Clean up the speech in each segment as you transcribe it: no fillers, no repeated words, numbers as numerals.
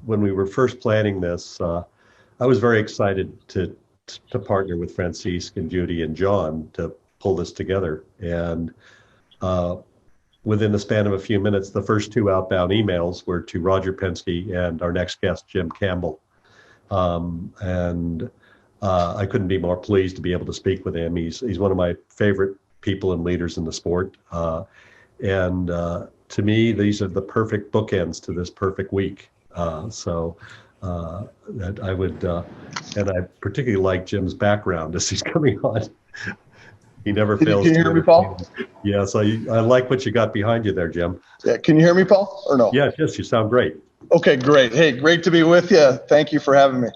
when we were first planning this, I was very excited to partner with Francisque and Judy and John to pull this together. And within the span of a few minutes, the first two outbound emails were to Roger Penske and our next guest, Jim Campbell. And I couldn't be more pleased to be able to speak with him. He's one of my favorite people and leaders in the sport. And to me, these are the perfect bookends to this perfect week. That I would, and I particularly like Jim's background as he's coming on. He never fails. Can you hear me, Paul? Yes, I like what you got behind you there, Jim. Yeah, can you hear me, Paul, or no? Yes, you sound great. Okay, great. Hey, great to be with you. Thank you for having me.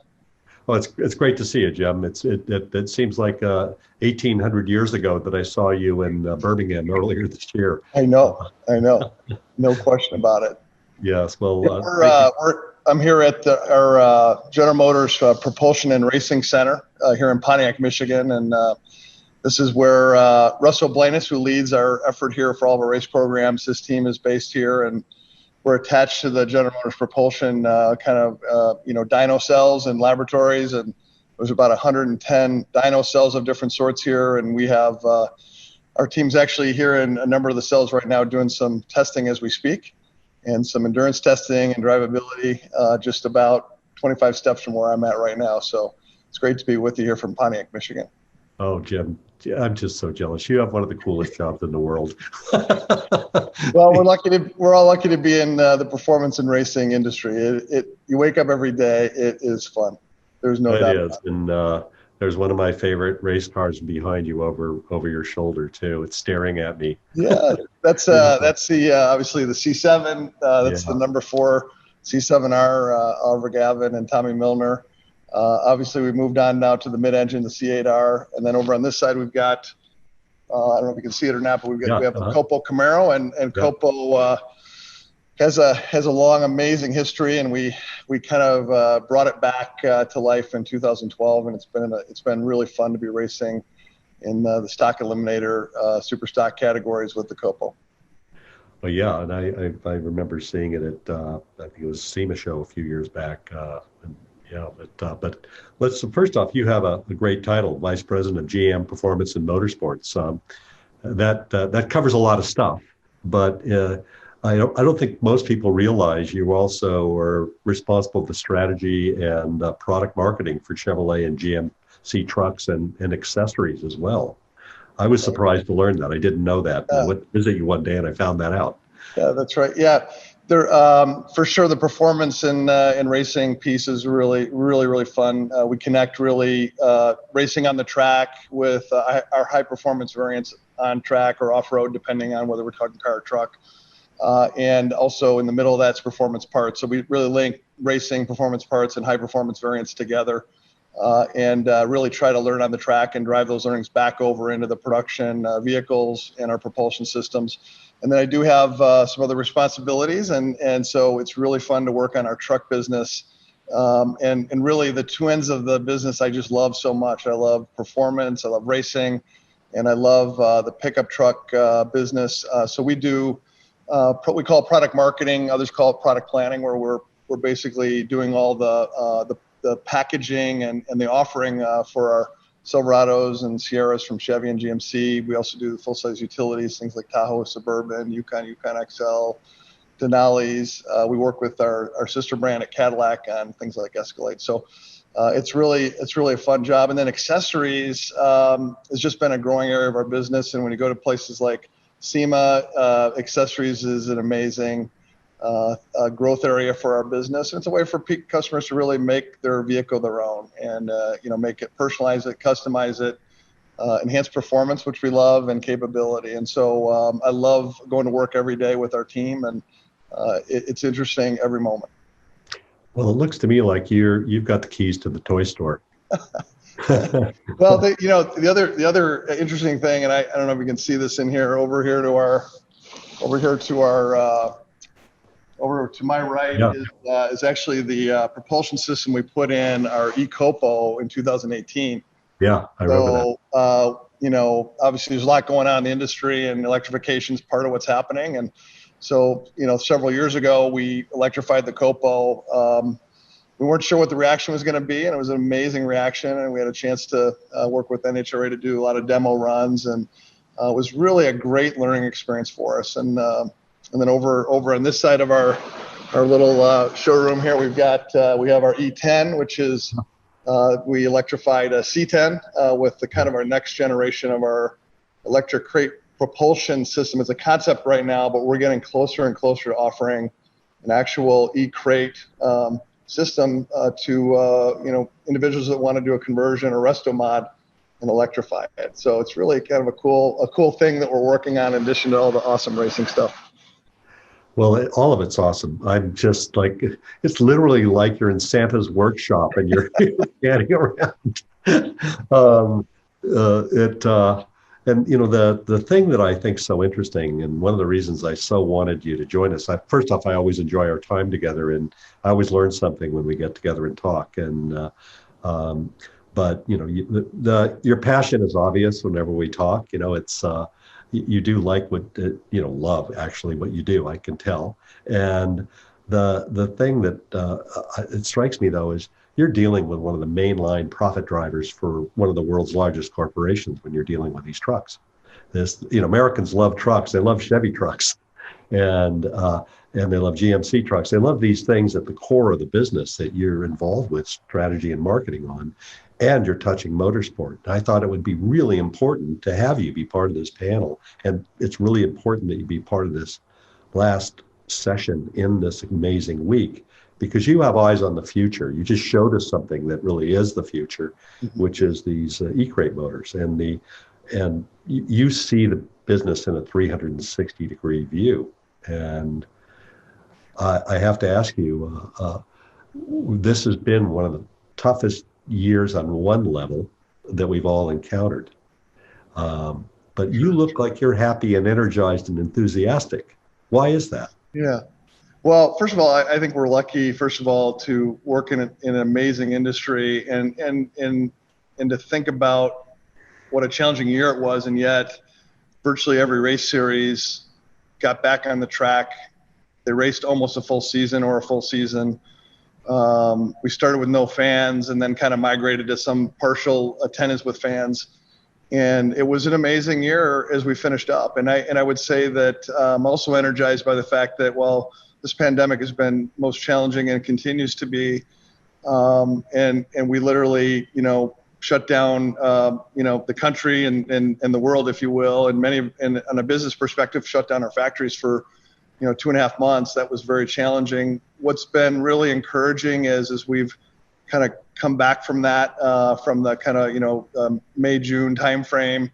Well, it's great to see you, Jim. It seems like 1,800 years ago that I saw you in Birmingham earlier this year. I know. No question about it. Yes, well, I'm here at our General Motors Propulsion and Racing Center here in Pontiac, Michigan, and this is where Russell Blanis, who leads our effort here for all of our race programs, his team is based here, and we're attached to the General Motors Propulsion dyno cells and laboratories, and there's about 110 dyno cells of different sorts here, and we have our team's actually here in a number of the cells right now doing some testing as we speak, and some endurance testing and drivability just about 25 steps from where I'm at right now. So it's great to be with you here from Pontiac, Michigan. Oh, Jim, I'm just so jealous. You have one of the coolest jobs in the world. Well, we're all lucky to be in the performance and racing industry. You wake up every day. It is fun. There's no doubt. It is, and there's one of my favorite race cars behind you over your shoulder too. It's staring at me. Yeah, that's the obviously the C7. That's the number 4 C7R, Oliver Gavin and Tommy Milner. Obviously, we moved on now to the mid-engine, the C8R, and then over on this side we've got I don't know if you can see it or not, but we have the Copo Camaro, and Copo has a long, amazing history, and we kind of brought it back to life in 2012, and it's been really fun to be racing in the stock eliminator super stock categories with the Copo. Well, yeah, and I remember seeing it at I think it was SEMA show a few years back. But let's first off, you have a great title, Vice President of GM Performance and Motorsports. That covers a lot of stuff, but I don't think most people realize you also are responsible for strategy and product marketing for Chevrolet and GMC trucks and accessories as well. I was surprised to learn that. I didn't know that. I went to visit you one day and I found that out. Yeah, that's right. Yeah. There, for sure, the performance and racing piece is really, really, really fun. We connect really racing on the track with our high performance variants on track or off road, depending on whether we're talking car or truck. And also in the middle of that's performance parts. So we really link racing performance parts and high performance variants together, and really try to learn on the track and drive those learnings back over into the production vehicles and our propulsion systems. And then I do have some other responsibilities, and so it's really fun to work on our truck business. And really the two ends of the business I just love so much. I love performance, I love racing, and I love the pickup truck business. So we do we call it product marketing. Others call it product planning, where we're basically doing all the packaging and the offering for our Silverados and Sierras from Chevy and GMC. We also do the full-size utilities, things like Tahoe, Suburban, Yukon XL, Denali's. We work with our sister brand at Cadillac on things like Escalade. So it's really a fun job. And then accessories has just been a growing area of our business. And when you go to places like SEMA, accessories is an amazing growth area for our business. And it's a way for customers to really make their vehicle their own and, make it, personalize it, customize it, enhance performance, which we love, and capability. And so I love going to work every day with our team, and it's interesting every moment. Well, it looks to me like you've got the keys to the toy store. Well, the other interesting thing, and I don't know if you can see this in here, over to my right is actually the propulsion system we put in our eCopo in 2018. Yeah, I remember that. Obviously there's a lot going on in the industry, and electrification is part of what's happening. And so, several years ago we electrified the Copo. we weren't sure what the reaction was going to be, and it was an amazing reaction. And we had a chance to work with NHRA to do a lot of demo runs, and it was really a great learning experience for us. And then over on this side of our little showroom here, we have our E10, which is we electrified a C10 with the kind of our next generation of our electric crate propulsion system. It's a concept right now, but we're getting closer and closer to offering an actual e-crate system to individuals that want to do a conversion or resto mod and electrify it. So it's really kind of a cool thing that we're working on in addition to all the awesome racing stuff. Well, all of it's awesome. I'm just like, it's literally like you're in Santa's workshop and you're standing around. And the thing that I think is so interesting, and one of the reasons I so wanted you to join us, first off, I always enjoy our time together, and I always learn something when we get together and talk. And but your passion is obvious whenever we talk. It's you do like what love actually what you do. I can tell. And the thing that it strikes me though is you're dealing with one of the mainline profit drivers for one of the world's largest corporations when you're dealing with these trucks. Americans love trucks. They love Chevy trucks, and they love GMC trucks. They love these things at the core of the business that you're involved with strategy and marketing on, and you're touching motorsport. I thought it would be really important to have you be part of this panel, and it's really important that you be part of this last session in this amazing week, because you have eyes on the future. You just showed us something that really is the future, which is these e-crate motors, and you see the business in a 360-degree view. And I have to ask you, this has been one of the toughest years on one level that we've all encountered. But you look like you're happy and energized and enthusiastic. Why is that? Yeah. Well, first of all, I think we're lucky, first of all, to work in an amazing industry and to think about what a challenging year it was, and yet virtually every race series got back on the track. They raced almost a full season or a full season. We started with no fans and then kind of migrated to some partial attendance with fans. And it was an amazing year as we finished up. And I would say that I'm also energized by the fact that while this pandemic has been most challenging and continues to be, and we literally, shut down, the country and the world, if you will, and on a business perspective, shut down our factories for 2.5 months. That was very challenging. What's been really encouraging is we've kind of come back from that, from the kind of, May, June timeframe.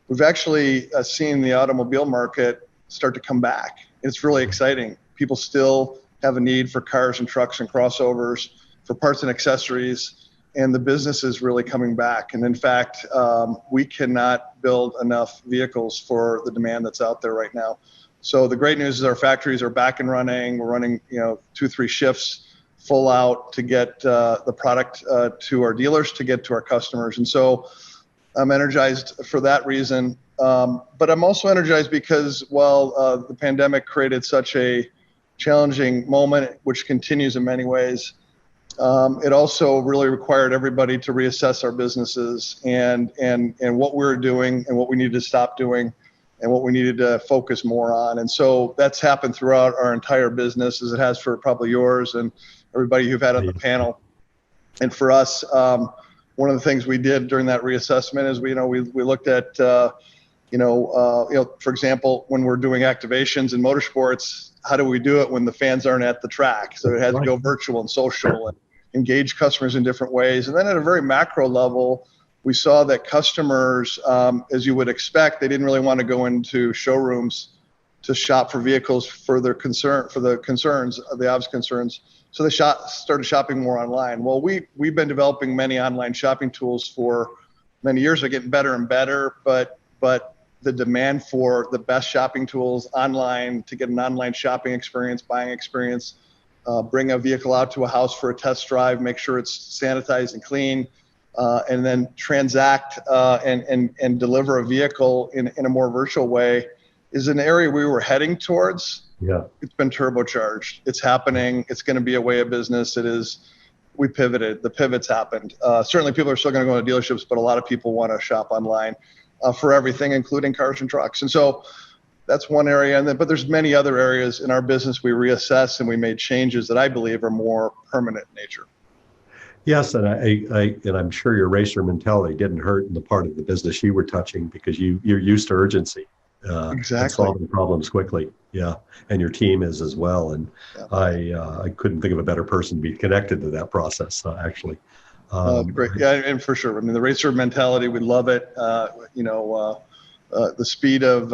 We've actually seen the automobile market start to come back. It's really exciting. People still have a need for cars and trucks and crossovers, for parts and accessories, and the business is really coming back. And in fact, we cannot build enough vehicles for the demand that's out there right now. So the great news is our factories are back and running. We're running, 2-3 shifts full out to get the product to our dealers, to get to our customers. And so I'm energized for that reason. But I'm also energized because while the pandemic created such a challenging moment, which continues in many ways, it also really required everybody to reassess our businesses and what we were doing and what we needed to stop doing and what we needed to focus more on. And so that's happened throughout our entire business, as it has for probably yours and everybody who've had on the panel. And for us, one of the things we did during that reassessment is we looked at, for example, when we're doing activations in motorsports, how do we do it when the fans aren't at the track? So it had to go virtual and social and engage customers in different ways. And then at a very macro level, we saw that customers, as you would expect, they didn't really want to go into showrooms to shop for vehicles for the obvious concerns. So they started shopping more online. Well, we've been developing many online shopping tools for many years. They're getting better and better, but the demand for the best shopping tools online, to get an online shopping experience, buying experience, bring a vehicle out to a house for a test drive, make sure it's sanitized and clean, and then transact and deliver a vehicle in a more virtual way, is an area we were heading towards. Yeah, it's been turbocharged. It's happening. It's going to be a way of business. It is we pivoted. The pivots happened. Certainly people are still going to go to dealerships, but a lot of people want to shop online for everything, including cars and trucks. And so that's one area. But there's many other areas in our business we reassess and we made changes that I believe are more permanent in nature. Yes, and and I'm sure your racer mentality didn't hurt in the part of the business you were touching because you're used to urgency. Exactly. And solving problems quickly. Yeah, and your team is as well. And Yeah. I couldn't think of a better person to be connected to that process. Actually, Great. Yeah, and for sure. I mean, the racer mentality, we love it. The speed of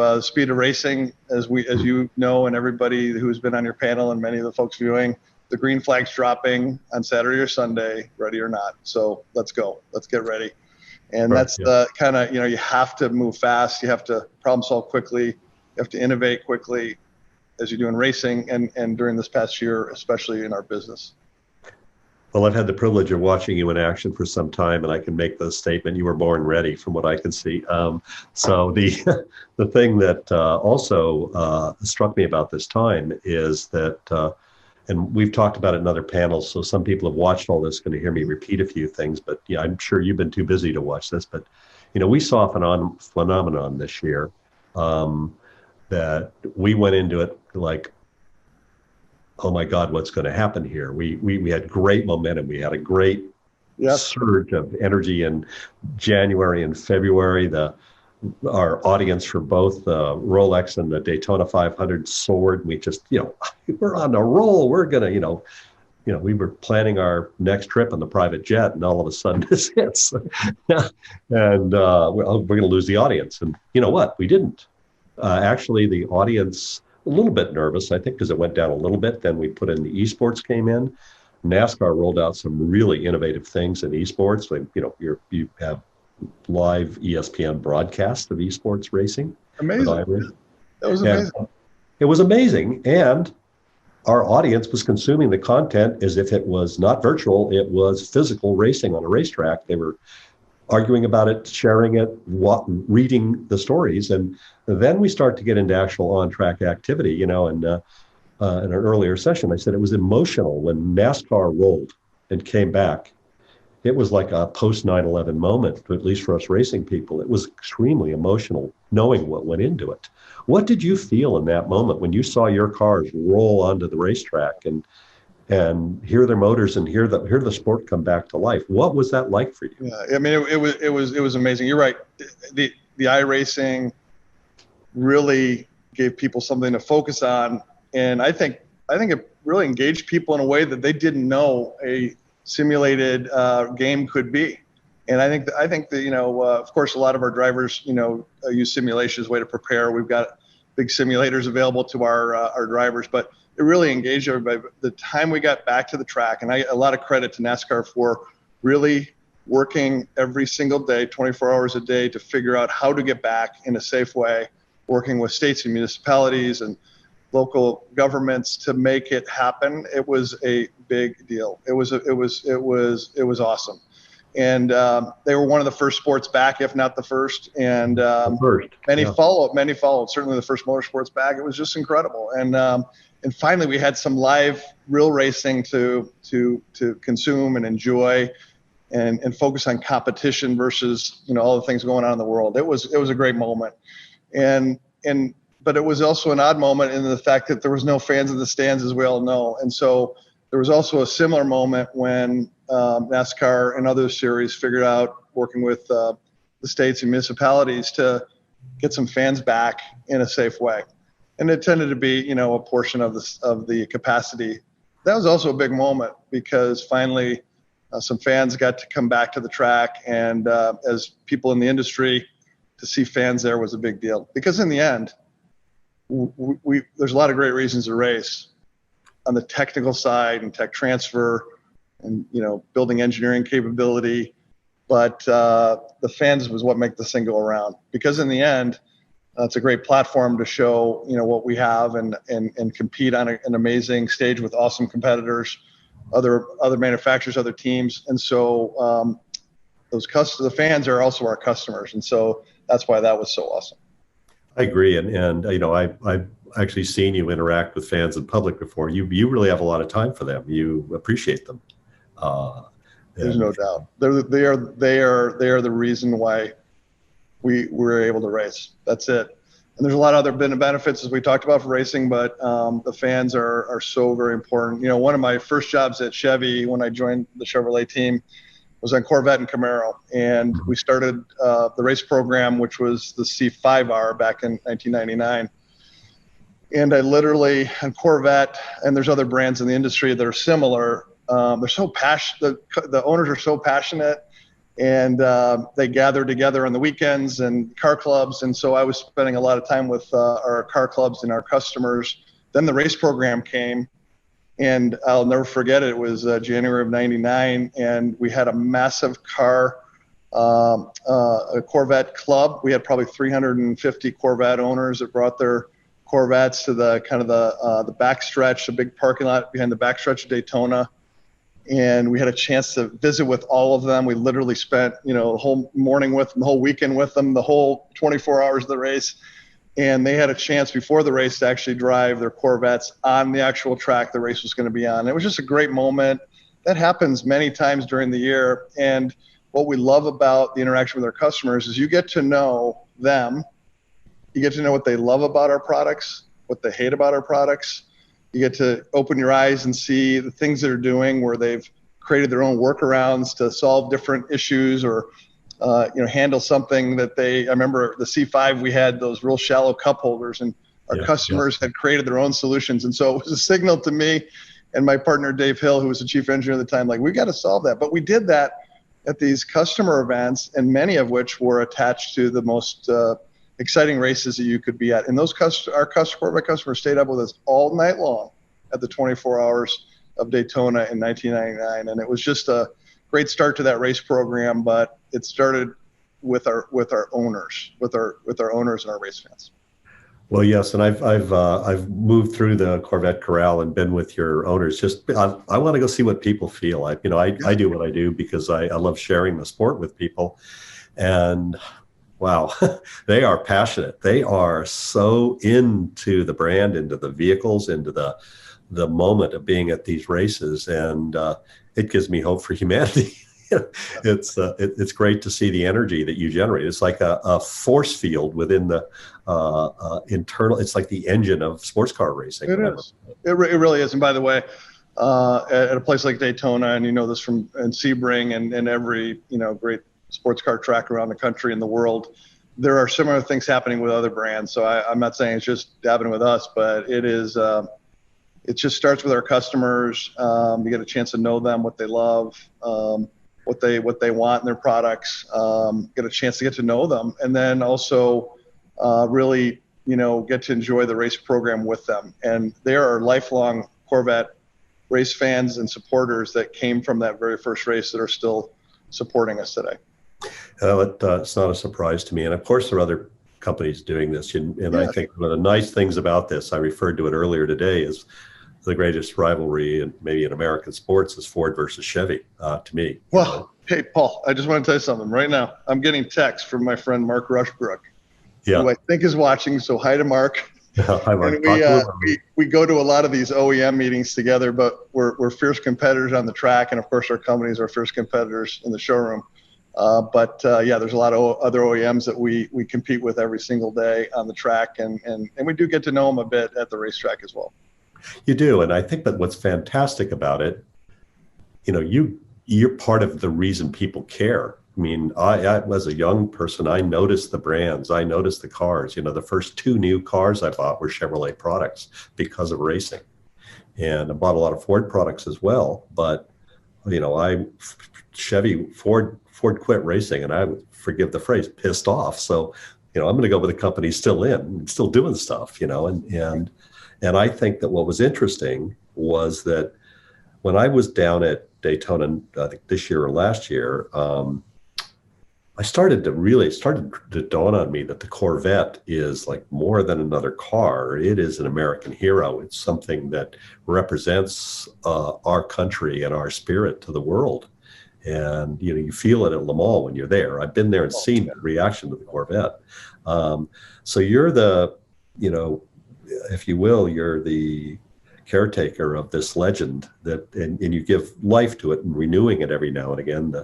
racing, as you know, and everybody who's been on your panel and many of the folks viewing, the green flag's dropping on Saturday or Sunday, ready or not. So let's go. Let's get ready. And Right, that's the kind of, you have to move fast. You have to problem solve quickly. You have to innovate quickly as you do in racing and during this past year, especially in our business. Well, I've had the privilege of watching you in action for some time, and I can make the statement you were born ready from what I can see. So the the thing that also struck me about this time is that, and we've talked about it in other panels, so some people have watched all this, going to hear me repeat a few things, but yeah, I'm sure you've been too busy to watch this. But, we saw a phenomenon this year that we went into it like, oh my God, what's going to happen here? We had great momentum. We had a great surge of energy in January and February. Our audience for both the Rolex and the Daytona 500 soared. We just, we're on a roll. We're going to, we were planning our next trip on the private jet, and all of a sudden this hits. And we're going to lose the audience. And you know what? We didn't. Actually, the audience, a little bit nervous, I think, because it went down a little bit. Then we put in the esports came in. NASCAR rolled out some really innovative things in esports. Like, you have live ESPN broadcast of esports racing. Amazing. That was amazing. And it was amazing. And our audience was consuming the content as if it was not virtual, it was physical racing on a racetrack. They were arguing about it, sharing it, reading the stories. And then we start to get into actual on-track activity, and in an earlier session, I said it was emotional when NASCAR rolled and came back. It was like a post 9/11 moment, at least for us racing people. It was extremely emotional knowing what went into it. What did you feel in that moment when you saw your cars roll onto the racetrack and hear their motors and hear the sport come back to life? What was that like for you? Yeah, I mean, it was amazing. You're right. The iRacing really gave people something to focus on, and I think it really engaged people in a way that they didn't know a simulated game could be. And I think that of course, a lot of our drivers use simulation as a way to prepare. We've got big simulators available to our drivers, but it really engaged everybody. The time we got back to the track, and a lot of credit to NASCAR for really working every single day, 24 hours a day, to figure out how to get back in a safe way, working with states and municipalities and local governments to make it happen. It was a big deal. It was awesome. And they were one of the first sports back, if not the first. And many followed. Certainly the first motorsports back. It was just incredible. And finally, we had some live, real racing to consume and enjoy, and focus on competition versus all the things going on in the world. It was a great moment, but it was also an odd moment in the fact that there was no fans in the stands, as we all know. And so there was also a similar moment when NASCAR and other series figured out, working with the states and municipalities, to get some fans back in a safe way. And it tended to be, a portion of the capacity. That was also a big moment because finally some fans got to come back to the track. And as people in the industry, to see fans there was a big deal. Because in the end, there's a lot of great reasons to race on the technical side and tech transfer and, building engineering capability. But the fans was what make this thing go around. Because in the end, it's a great platform to show, what we have and compete on an amazing stage with awesome competitors, other manufacturers, other teams. And so the fans are also our customers. And so that's why that was so awesome. I agree. And I've actually seen you interact with fans in public before. You really have a lot of time for them. You appreciate them. Uh, There's and no doubt. They are the reason why we were able to race. That's it. And there's a lot of other benefits as we talked about for racing, but the fans are so very important. You know, one of my first jobs at Chevy when I joined the Chevrolet team was on Corvette and Camaro, and we started the race program, which was the C5R back in 1999. And I literally, on Corvette, and there's other brands in the industry that are similar. They're so passionate. The owners are so passionate, and they gather together on the weekends and car clubs. And so I was spending a lot of time with our car clubs and our customers. Then the race program came, and I'll never forget it. It was January of '99, and we had a massive a Corvette club. We had probably 350 Corvette owners that brought their Corvettes to the kind of the backstretch, the big parking lot behind the backstretch of Daytona. And we had a chance to visit with all of them. We literally spent, the whole morning with them, the whole weekend with them, the whole 24 hours of the race. And they had a chance before the race to actually drive their Corvettes on the actual track the race was going to be on. It was just a great moment. That happens many times during the year. And what we love about the interaction with our customers is you get to know them. You get to know what they love about our products, what they hate about our products. You get to open your eyes and see the things that they're doing where they've created their own workarounds to solve different issues or, handle something that I remember the C5, we had those real shallow cup holders and our customers had created their own solutions. And so it was a signal to me and my partner, Dave Hill, who was the chief engineer at the time, like, we got to solve that. But we did that at these customer events, and many of which were attached to the most exciting races that you could be at. And our Corvette customers stayed up with us all night long at the 24 hours of Daytona in 1999. And it was just a great start to that race program, but it started with our owners, with our owners and our race fans. Well, yes, and I've moved through the Corvette Corral and been with your owners. Just I want to go see what people feel. I do what I do because I love sharing the sport with people, and wow, they are passionate. They are so into the brand, into the vehicles, into the moment of being at these races, and it gives me hope for humanity. It's great to see the energy that you generate. It's like a force field within the internal. It's like the engine of sports car racing. It is. It really is. And by the way, at a place like Daytona, and you know this from Sebring and every great sports car track around the country and the world, there are similar things happening with other brands. So I'm not saying it's just happening with us, but it is. It just starts with our customers. You get a chance to know them, what they love, what they want in their products. Get a chance to get to know them, and then also really get to enjoy the race program with them. And there are lifelong Corvette race fans and supporters that came from that very first race that are still supporting us today. It's not a surprise to me. And of course, there are other companies doing this. And I think one of the nice things about this, I referred to it earlier today, is the greatest rivalry and maybe in American sports is Ford versus Chevy, to me. Well, hey, Paul, I just want to tell you something right now. I'm getting text from my friend Mark Rushbrook, who I think is watching. So hi to Mark. Hi, Mark. And we go to a lot of these OEM meetings together, but we're fierce competitors on the track. And of course, our companies are fierce competitors in the showroom. But there's a lot of other OEMs that we compete with every single day on the track. And we do get to know them a bit at the racetrack as well. You do. And I think that what's fantastic about it, you're part of the reason people care. I mean, I as a young person, I noticed the brands, I noticed the cars. The first 2 new cars I bought were Chevrolet products because of racing. And I bought a lot of Ford products as well. But, Ford quit racing, and I would, forgive the phrase, pissed off. So, I'm going to go with a company still doing stuff, and I think that what was interesting was that when I was down at Daytona, I think this year or last year, it started to dawn on me that the Corvette is like more than another car. It is an American hero. It's something that represents our country and our spirit to the world. And, you feel it at Le Mans when you're there. I've been there and seen the reaction to the Corvette. So you're the, if you will, you're the caretaker of this legend and you give life to it and renewing it every now and again.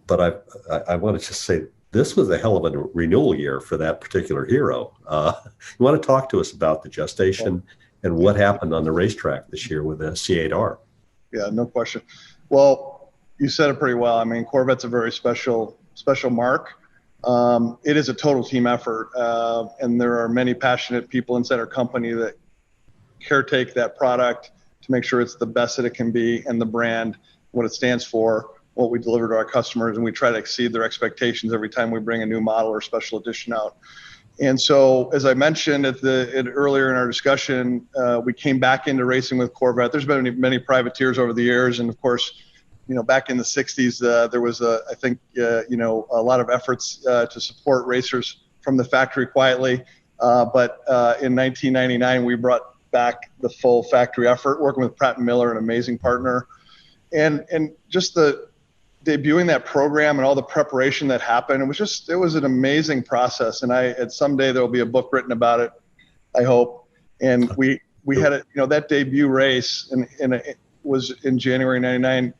But I want to just say this was a hell of a renewal year for that particular hero. You want to talk to us about the gestation and what happened on the racetrack this year with the C8R? Yeah, no question. Well, you said it pretty well. I mean, Corvette's a very special mark. It is a total team effort, and there are many passionate people inside our company that caretake that product to make sure it's the best that it can be, and the brand, what it stands for, what we deliver to our customers, and we try to exceed their expectations every time we bring a new model or special edition out. And so, as I mentioned earlier in our discussion, we came back into racing with Corvette. There's been many privateers over the years, and of course, back in the 60s, there was a lot of efforts to support racers from the factory quietly. But in 1999, we brought back the full factory effort, working with Pratt & Miller, an amazing partner. And just debuting that program and all the preparation that happened, it was an amazing process. And someday there will be a book written about it, I hope. And we had that debut race, and it was in January '99.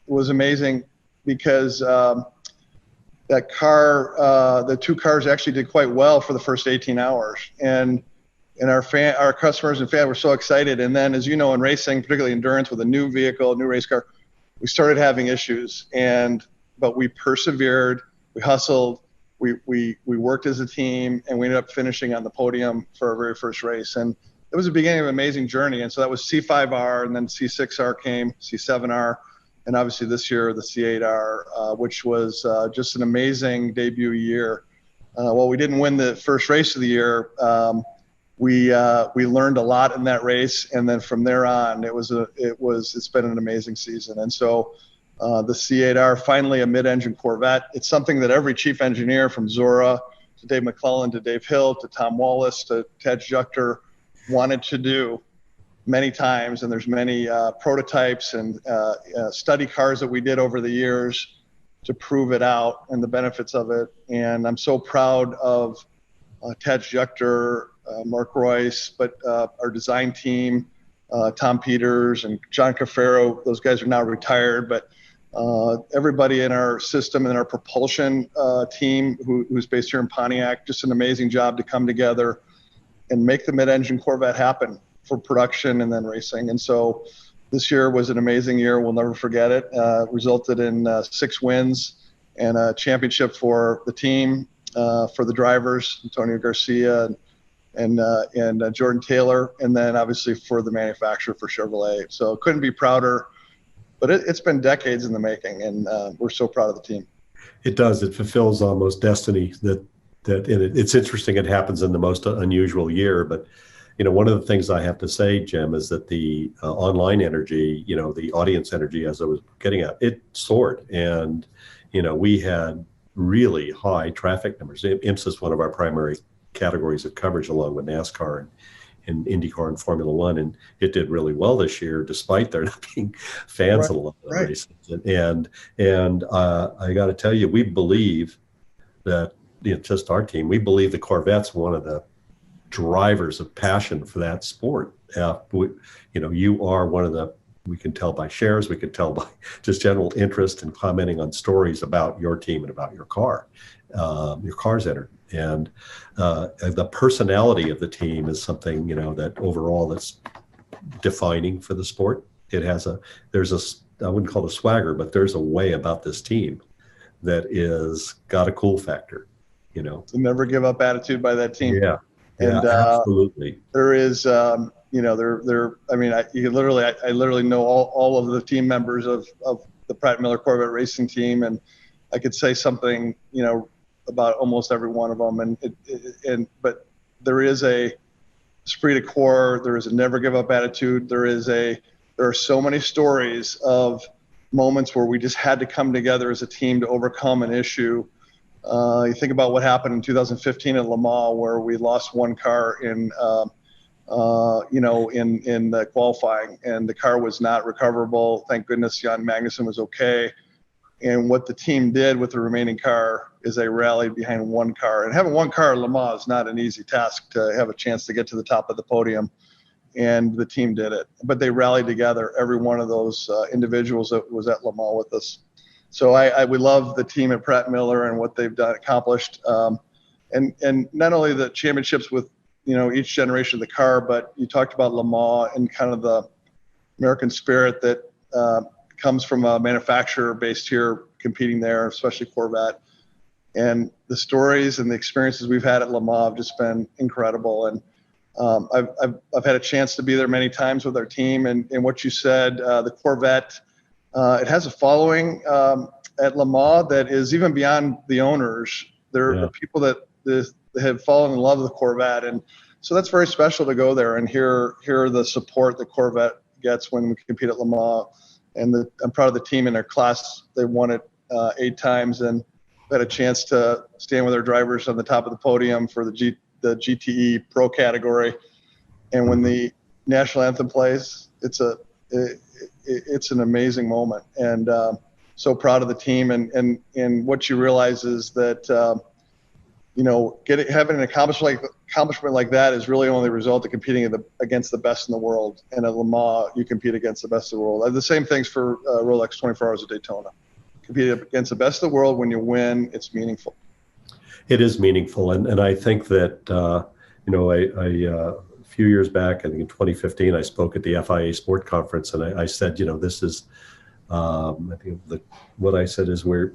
Was amazing because that car, the two cars actually did quite well for the first 18 hours, and our customers and fans were so excited. And then, as you know, in racing, particularly endurance, with a new vehicle, a new race car, we started having issues. But we persevered, we hustled, we worked as a team, and we ended up finishing on the podium for our very first race. And it was the beginning of an amazing journey. And so that was C5R, and then C6R came, C7R. And obviously this year, the C8R, which was just an amazing debut year. While we didn't win the first race of the year, we learned a lot in that race, and then from there on, it's been an amazing season. And so the C8R, finally a mid-engine Corvette. It's something that every chief engineer, from Zora to Dave McClellan to Dave Hill to Tom Wallace to Ted Juchter, wanted to do many times. And there's many prototypes and study cars that we did over the years to prove it out and the benefits of it. And I'm so proud of Ted Juchter, Mark Royce, but our design team, Tom Peters and John Cafaro. Those guys are now retired, but everybody in our system and our propulsion team, who's based here in Pontiac, just an amazing job to come together and make the mid-engine Corvette happen for production and then racing. And so this year was an amazing year. We'll never forget it. Resulted in 6 wins and a championship for the team, for the drivers, Antonio Garcia and Jordan Taylor, and then obviously for the manufacturer, for Chevrolet. So couldn't be prouder. But it's been decades in the making, and we're so proud of the team. It does. It fulfills almost destiny. It's interesting. It happens in the most unusual year, but one of the things I have to say, Jim, is that the online energy, the audience energy, as I was getting at, it soared. And, we had really high traffic numbers. IMSA is one of our primary categories of coverage, along with NASCAR and IndyCar and Formula One. And it did really well this year, despite there not being fans in a lot of the races. And I got to tell you, we believe that, just our team, we believe the Corvette's one of the drivers of passion for that sport. You are one of the, we can tell by shares, we can tell by just general interest and commenting on stories about your team and about your car. Your car's entered, and the personality of the team is something that overall that's defining for the sport. There's I wouldn't call it a swagger, but there's a way about this team that is got a cool factor. The never give up attitude by that team. Yeah. And absolutely. There is, I literally know all of the team members of the Pratt & Miller Corvette racing team, and I could say something, about almost every one of them. But there is a esprit de corps. There is a never give up attitude. There are so many stories of moments where we just had to come together as a team to overcome an issue. You think about what happened in 2015 at Le Mans, where we lost one car in the qualifying, and the car was not recoverable. Thank goodness Jan Magnussen was okay. And what the team did with the remaining car is they rallied behind one car. And having one car at Le Mans is not an easy task to have a chance to get to the top of the podium. and the team did it. But they rallied together, every one of those individuals that was at Le Mans with us. So we love the team at Pratt Miller and what they've accomplished. And not only the championships with, each generation of the car, but you talked about Le Mans and kind of the American spirit that comes from a manufacturer based here competing there, especially Corvette. And the stories and the experiences we've had at Le Mans have just been incredible. And I've had a chance to be there many times with our team. And what you said, the Corvette, it has a following at Le Mans that is even beyond the owners. There are people that have fallen in love with the Corvette. And so that's very special to go there and hear the support the Corvette gets when we compete at Le Mans. And I'm proud of the team in their class. They won it 8 times and had a chance to stand with their drivers on the top of the podium for the GTE Pro category. And when the national anthem plays, it's an amazing moment. And so proud of the team. And what you realize is that having an accomplishment like that is really only the result of competing against the best in the world. And at Le Mans, you compete against the best in the world. The same things for Rolex 24 Hours of Daytona. Compete against the best in the world. When you win, it's meaningful. It is meaningful, and I think that a few years back, I think in 2015, I spoke at the FIA Sport Conference, and I said, this is, I think what I said is we're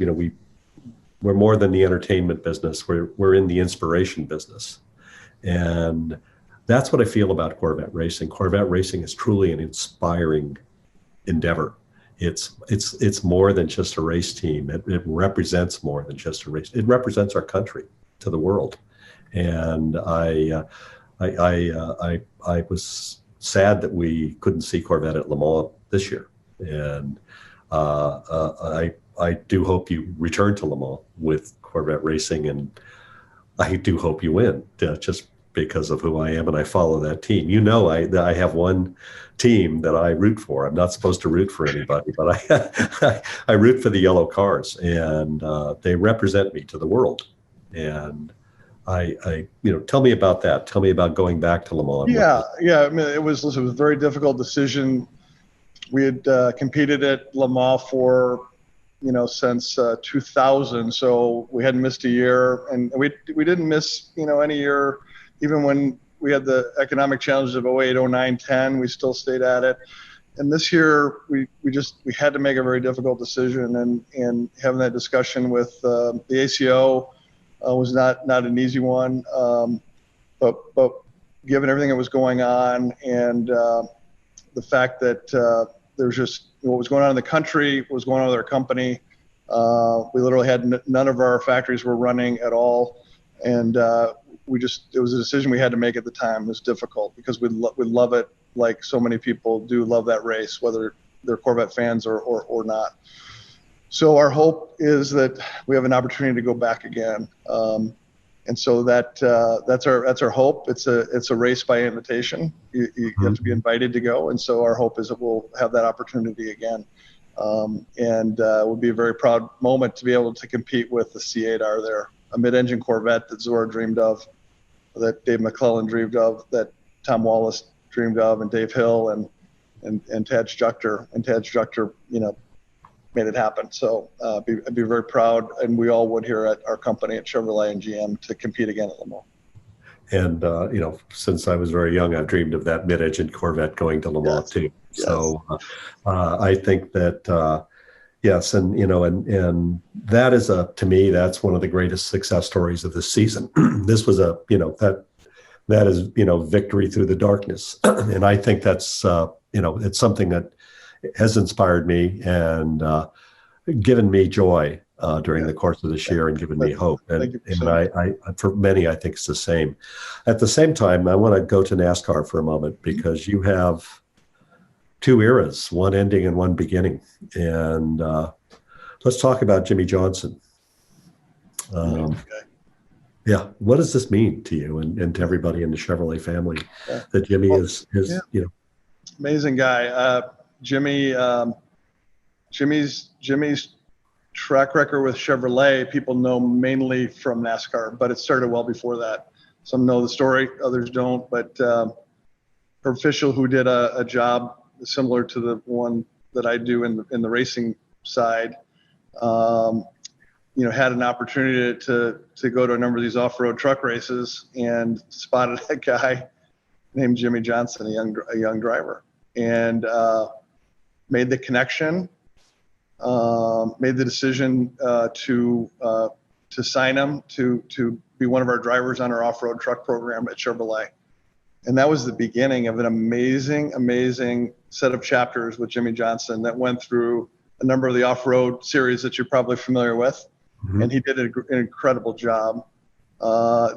more than the entertainment business. We're in the inspiration business, and that's what I feel about Corvette racing. Corvette racing is truly an inspiring endeavor. It's more than just a race team. It represents more than just a race. It represents our country to the world. And I was sad that we couldn't see Corvette at Le Mans this year. And I do hope you return to Le Mans with Corvette racing, and I do hope you win, just because of who I am and I follow that team. I have one team that I root for. I'm not supposed to root for anybody, but I root for the yellow cars, and they represent me to the world. And tell me about that. Tell me about going back to Le Mans. Yeah. I mean, it was a very difficult decision. We had competed at Le Mans for since 2000, so we hadn't missed a year, and we didn't miss any year. Even when we had the economic challenges of 08, 09, 10, we still stayed at it. And this year, we had to make a very difficult decision, and having that discussion with the ACO was not an easy one. But given everything that was going on and the fact that there's just what was going on in the country, what was going on with our company, we literally had none of our factories were running at all, and it was a decision we had to make at the time. It was difficult because we love it, like so many people do love that race, whether they're Corvette fans or not. So our hope is that we have an opportunity to go back again. And so that's our hope. It's a race by invitation. You have to be invited to go. And so our hope is that we'll have that opportunity again. And it will be a very proud moment to be able to compete with the C8R there, a mid-engine Corvette that Zora dreamed of, that Dave McClellan dreamed of, that Tom Wallace dreamed of, and Dave Hill and Tad Struchter. And Tad Struchter, made it happen. So I'd be very proud, and we all would here at our company at Chevrolet and GM, to compete again at Le Mans. And, since I was very young, I've dreamed of that mid-engine Corvette going to Le Mans too. Yes. So I think that, yes. And, and that is to me, that's one of the greatest success stories of this season. This was that is, victory through the darkness. And I think that's, it's something that has inspired me and given me joy during the course of this year, and given me hope. And I for many, I think it's the same. At the same time, I want to go to NASCAR for a moment, because you have two eras, one ending and one beginning. And let's talk about Jimmy Johnson. Yeah. What does this mean to you and to everybody in the Chevrolet family that Jimmy is amazing guy. Jimmy's track record with Chevrolet, people know mainly from NASCAR, but it started well before that. Some know the story, others don't. But official who did a job similar to the one that I do in the racing side. Had an opportunity to go to a number of these off-road truck races and spotted a guy named Jimmy Johnson, a young driver, and made the connection, made the decision to sign him to be one of our drivers on our off-road truck program at Chevrolet. And that was the beginning of an amazing set of chapters with Jimmy Johnson that went through a number of the off-road series that you're probably familiar with. Mm-hmm. And he did an incredible job.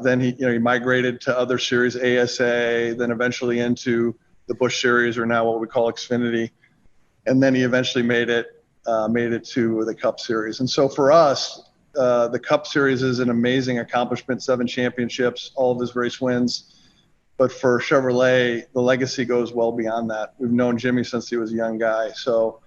Then he migrated to other series, ASA, then eventually into the Busch series, or now what we call Xfinity. And then he eventually made it to the Cup series. And so for us, the Cup series is an amazing accomplishment, 7 championships, all of his race wins. But for Chevrolet, the legacy goes well beyond that. We've known Jimmy since he was a young guy. So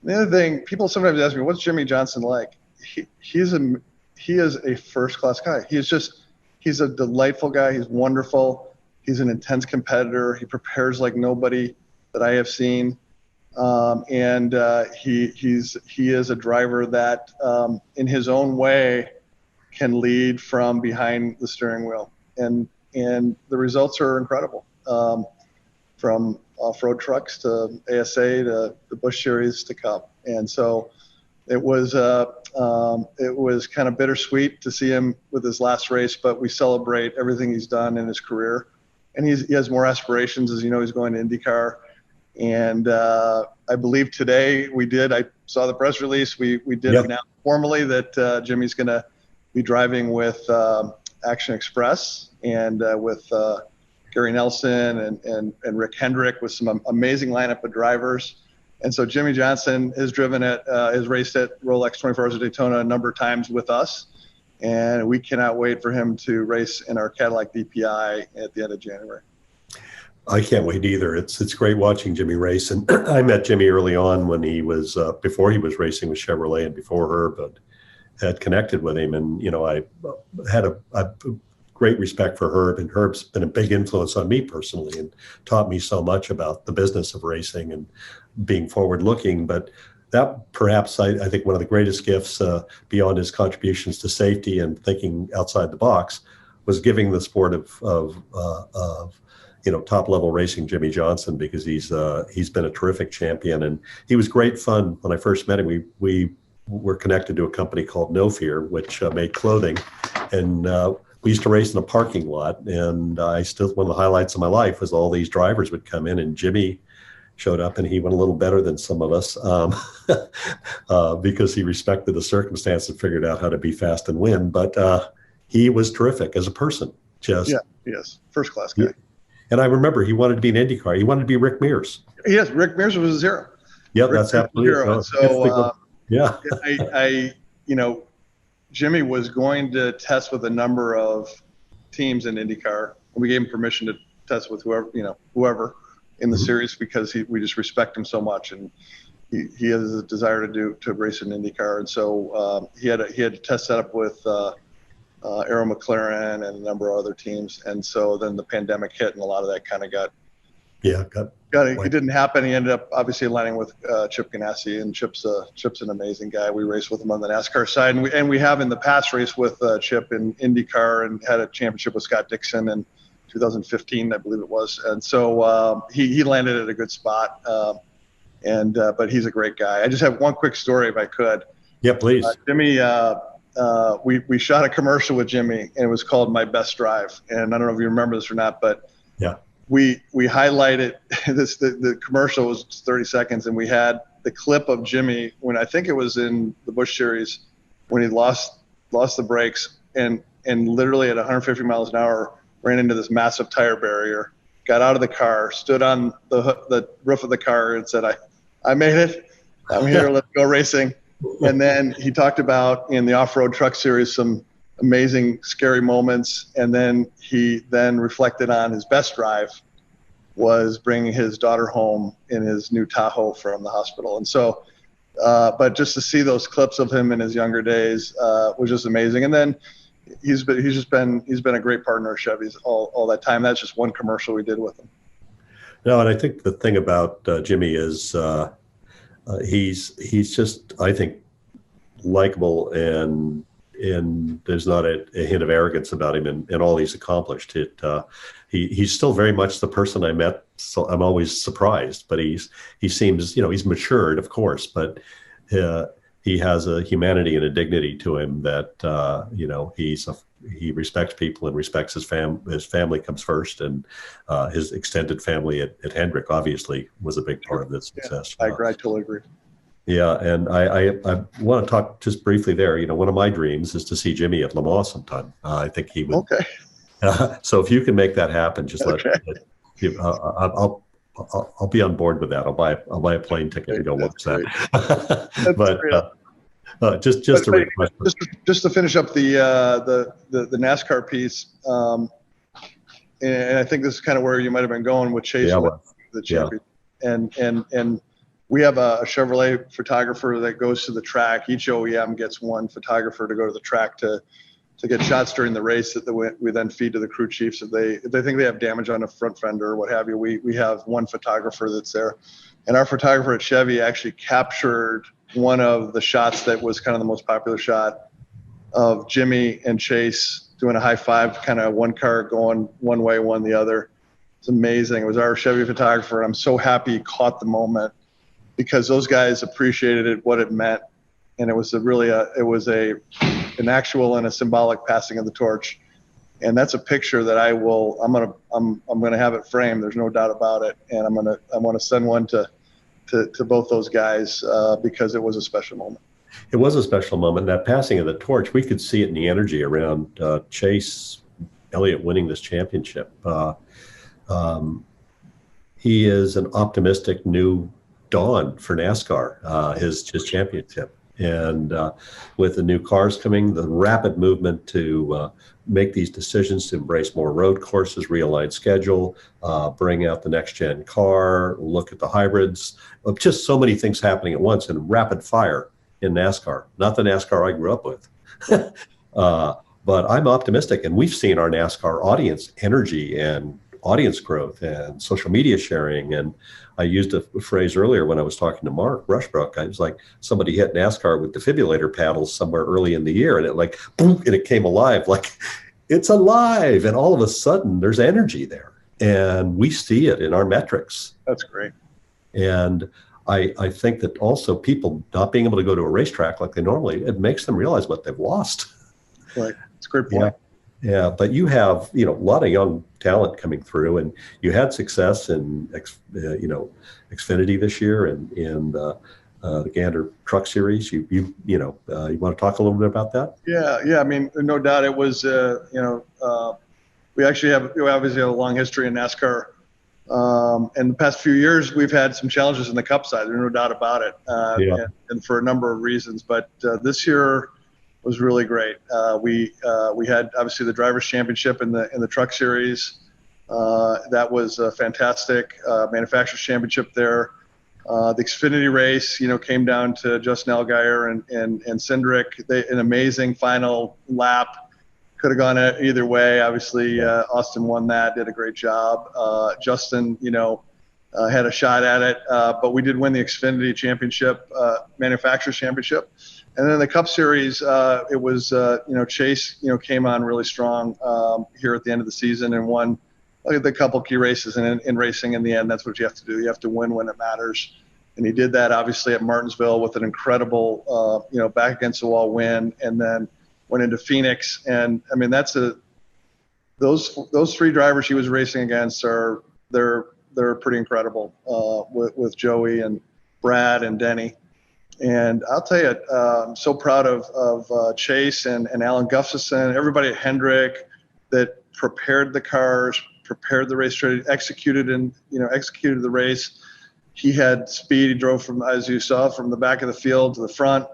the other thing, people sometimes ask me, what's Jimmy Johnson like? He is a first-class guy. He's a delightful guy. He's wonderful. He's an intense competitor. He prepares like nobody that I have seen. And he is a driver that, in his own way, can lead from behind the steering wheel. And the results are incredible, from off-road trucks to ASA to the Busch Series to Cup. And so it was kind of bittersweet to see him with his last race, but we celebrate everything he's done in his career. And he has more aspirations. As you know, he's going to IndyCar. And I believe today I saw the press release. We did announce formally that Jimmy's going to be driving with Action Express and with Gary Nelson and Rick Hendrick, with some amazing lineup of drivers. And so Jimmy Johnson has raced at Rolex 24 Hours of Daytona a number of times with us. And we cannot wait for him to race in our Cadillac DPI at the end of January. I can't wait either. It's great watching Jimmy race. And I met Jimmy early on when he was, before he was racing with Chevrolet and before Herb had connected with him. And, I had a great respect for Herb, and Herb's been a big influence on me personally and taught me so much about the business of racing and being forward looking. But that perhaps I think one of the greatest gifts beyond his contributions to safety and thinking outside the box was giving the sport of top level racing Jimmy Johnson, because he's been a terrific champion, and he was great fun. When I first met him, we were connected to a company called No Fear, which made clothing, and we used to race in a parking lot. And one of the highlights of my life was all these drivers would come in, and Jimmy showed up, and he went a little better than some of us because he respected the circumstance and figured out how to be fast and win. But he was terrific as a person. Yes, first class guy. And I remember he wanted to be an IndyCar. He wanted to be Rick Mears. Yes, Rick Mears was a zero. Yeah, that's absolutely. So Jimmy was going to test with a number of teams in IndyCar. We gave him permission to test with whoever in the series, because we just respect him so much, and he has a desire to race in IndyCar. And so he had a test set up with Arrow McLaren and a number of other teams. And so then the pandemic hit, and a lot of that kind of it didn't happen. He ended up obviously aligning with Chip Ganassi, and Chip's an amazing guy. We raced with him on the NASCAR side, and we have in the past raced with Chip in IndyCar and had a championship with Scott Dixon in 2015, I believe it was. And so he landed at a good spot. But he's a great guy. I just have one quick story, if I could. Yeah, please. Jimmy, we shot a commercial with Jimmy, and it was called My Best Drive. And I don't know if you remember this or not, but we highlighted this. The commercial was 30 seconds, and we had the clip of Jimmy when I think it was in the Busch Series when he lost the brakes and literally at 150 miles an hour ran into this massive tire barrier, got out of the car, stood on the roof of the car, and said, I made it. I'm here. Let's go racing. And then he talked about in the off-road truck series some amazing, scary moments. And then he reflected on his best drive was bringing his daughter home in his new Tahoe from the hospital. And so, but just to see those clips of him in his younger days was just amazing. And then he's been a great partner of Chevy's all that time. That's just one commercial we did with him. No, and I think the thing about Jimmy is he's just, I think, likable, and there's not a hint of arrogance about him in all he's accomplished. He's still very much the person I met, so I'm always surprised. But he seems, he's matured, of course, but he has a humanity and a dignity to him that he respects people and respects his family comes first, and his extended family at Hendrick obviously was a big part of this success. Yeah, I agree. I totally agree. Yeah, and I want to talk just briefly there. One of my dreams is to see Jimmy at Le Mans sometime. I think he would. Okay. So if you can make that happen, just Okay. I'll be on board with that. I'll buy a plane ticket and go watch that. But just a request. Just to finish up the NASCAR piece, and I think this is kind of where you might have been going with Chase, the champion, and we have a Chevrolet photographer that goes to the track. Each OEM gets one photographer to go to the track to get shots during the race that we then feed to the crew chiefs. If they think they have damage on a front fender or what have you, we have one photographer that's there. And our photographer at Chevy actually captured one of the shots that was kind of the most popular shot of Jimmy and Chase doing a high five, kind of one car going one way, one the other. It's amazing. It was our Chevy photographer, and I'm so happy he caught the moment, because those guys appreciated it, what it meant, and it was an actual and a symbolic passing of the torch, and that's a picture that I'm gonna have it framed. There's no doubt about it, and I want to send one to both those guys because it was a special moment. It was a special moment. That passing of the torch, we could see it in the energy around Chase Elliott winning this championship. He is an optimistic new dawn for NASCAR, his championship. And with the new cars coming, the rapid movement to make these decisions to embrace more road courses, realign schedule, bring out the next gen car, look at the hybrids, just so many things happening at once in rapid fire in NASCAR. Not the NASCAR I grew up with. But I'm optimistic, and we've seen our NASCAR audience energy and audience growth and social media sharing. And I used a phrase earlier when I was talking to Mark Rushbrook. I was like, somebody hit NASCAR with defibrillator paddles somewhere early in the year, and it like, boom, and it came alive. Like, it's alive. And all of a sudden there's energy there, and we see it in our metrics. That's great. And I think that also people not being able to go to a racetrack like they normally, it makes them realize what they've lost. Right. It's a great point. Yeah, but you have, a lot of young talent coming through, and you had success in, Xfinity this year and in the Gander Truck Series. You want to talk a little bit about that? Yeah. I mean, no doubt it was. We obviously have a long history in NASCAR. In the past few years, we've had some challenges in the Cup side. There's no doubt about it, and for a number of reasons. But this year was really great. We had obviously the Drivers' Championship in the Truck Series. That was fantastic. Manufacturers' Championship there. The Xfinity race, came down to Justin Allgaier and Cindric. An amazing final lap. Could have gone either way. Obviously, Austin won that. Did a great job. Justin, had a shot at it, but we did win the Xfinity Championship, Manufacturers' Championship. And then the Cup Series, it was, Chase, came on really strong here at the end of the season and won the couple key races. And in racing, in the end, that's what you have to do. You have to win when it matters. And he did that, obviously, at Martinsville with an incredible, back against the wall win, and then went into Phoenix. And, I mean, those three drivers he was racing against they're pretty incredible with Joey and Brad and Denny. And I'll tell you, I'm so proud of Chase and Alan Gustafson, everybody at Hendrick that prepared the cars, prepared the race strategy, executed the race. He had speed. He drove from, as you saw, from the back of the field to the front.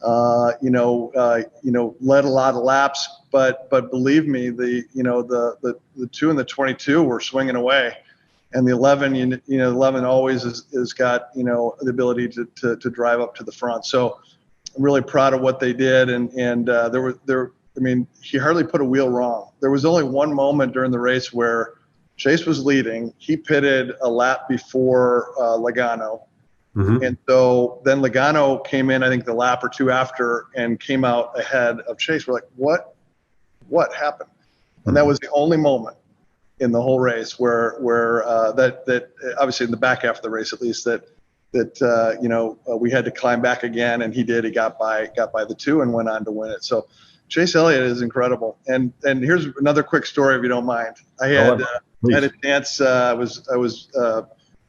Led a lot of laps, but believe me, the 2 and the 22 were swinging away. And the 11, 11 always is got, the ability to drive up to the front. So I'm really proud of what they did. And he hardly put a wheel wrong. There was only one moment during the race where Chase was leading. He pitted a lap before Logano. Mm-hmm. And so then Logano came in, I think the lap or two after, and came out ahead of Chase. We're like, what happened? And that was the only moment in the whole race where that obviously in the back half of the race, at least, that we had to climb back again, and he did. He got by the two and went on to win it. So Chase Elliott is incredible. And here's another quick story, if you don't mind. I had a chance. I was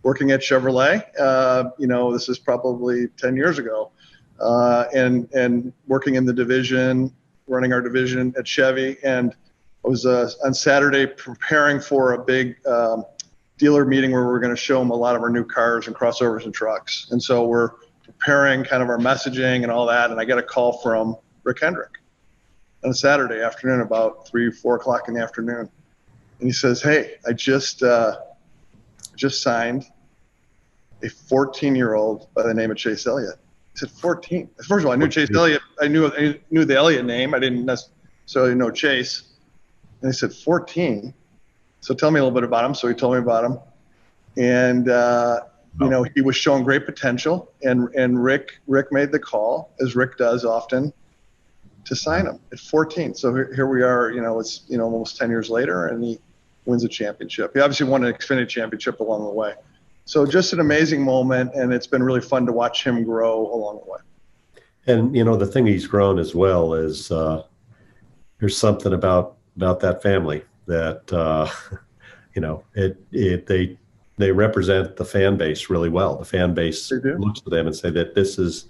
working at Chevrolet. This is probably 10 years ago, and working in the division, running our division at Chevy. And I was on Saturday preparing for a big dealer meeting where we're going to show them a lot of our new cars and crossovers and trucks. And so we're preparing kind of our messaging and all that. And I got a call from Rick Hendrick on a Saturday afternoon, about 3-4 o'clock in the afternoon. And he says, "Hey, I just signed a 14-year-old by the name of Chase Elliott." I said, 14? First of all, I knew Chase Elliott. I knew the Elliott name. I didn't necessarily know Chase. And he said, 14? So tell me a little bit about him. So he told me about him. And, he was showing great potential. And Rick made the call, as Rick does often, to sign him at 14. So here we are, it's, almost 10 years later, and he wins a championship. He obviously won an Xfinity championship along the way. So just an amazing moment, and it's been really fun to watch him grow along the way. And, the thing he's grown as well is there's something about that family that, they represent the fan base really well. The fan base looks to them and say that this is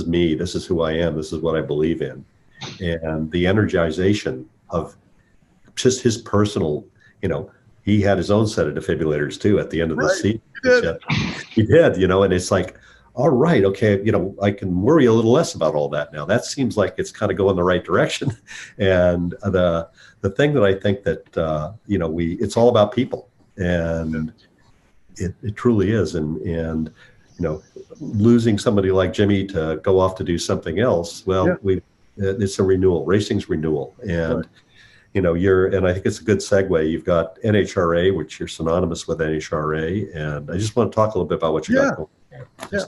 me, this is who I am, this is what I believe in. And the energization of just his personal, he had his own set of defibrillators too at the end of the season. He did, and it's like, all right, okay, I can worry a little less about all that now. That seems like it's kind of going the right direction. And the thing that I think that, it's all about people, and it truly is. And losing somebody like Jimmy to go off to do something else, it's a renewal. Racing's renewal. And, and I think it's a good segue. You've got NHRA, which you're synonymous with NHRA. And I just want to talk a little bit about what you got going on.